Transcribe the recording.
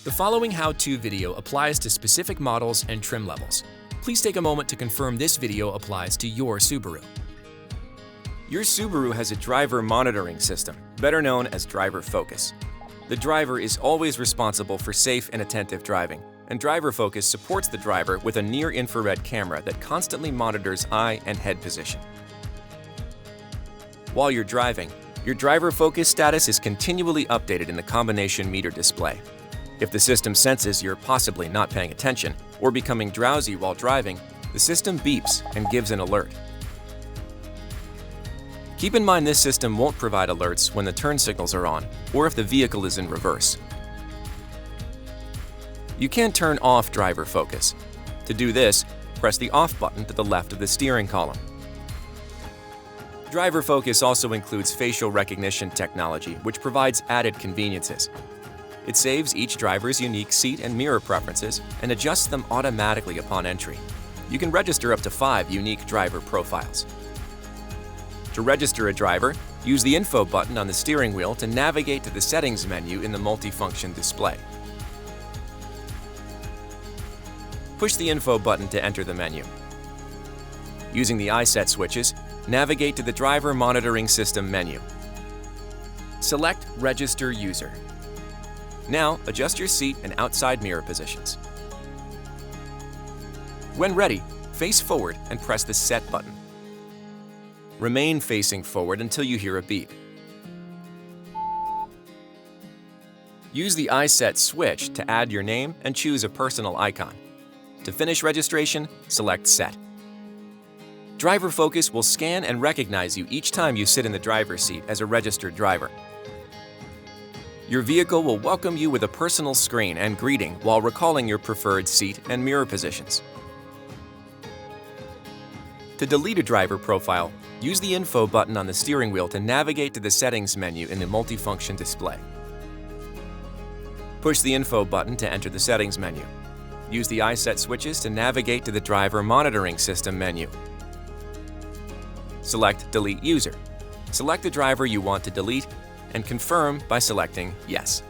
The following how-to video applies to specific models and trim levels. Please take a moment to confirm this video applies to your Subaru. Your Subaru has a driver monitoring system, better known as DriverFocus. The driver is always responsible for safe and attentive driving, and DriverFocus supports the driver with a near-infrared camera that constantly monitors eye and head position. While you're driving, your DriverFocus status is continually updated in the combination meter display. If the system senses you're possibly not paying attention or becoming drowsy while driving, the system beeps and gives an alert. Keep in mind this system won't provide alerts when the turn signals are on or if the vehicle is in reverse. You can turn off DriverFocus. To do this, press the off button to the left of the steering column. DriverFocus also includes facial recognition technology, which provides added conveniences. It saves each driver's unique seat and mirror preferences and adjusts them automatically upon entry. You can register up to 5 unique driver profiles. To register a driver, use the Info button on the steering wheel to navigate to the Settings menu in the multifunction display. Push the Info button to enter the menu. Using the EyeSight switches, navigate to the Driver Monitoring System menu. Select Register User. Now, adjust your seat and outside mirror positions. When ready, face forward and press the Set button. Remain facing forward until you hear a beep. Use the EyeSight switch to add your name and choose a personal icon. To finish registration, select Set. DriverFocus will scan and recognize you each time you sit in the driver's seat as a registered driver. Your vehicle will welcome you with a personal screen and greeting while recalling your preferred seat and mirror positions. To delete a driver profile, use the Info button on the steering wheel to navigate to the Settings menu in the multifunction display. Push the Info button to enter the Settings menu. Use the EyeSight switches to navigate to the Driver Monitoring System menu. Select Delete User. Select the driver you want to delete and confirm by selecting Yes.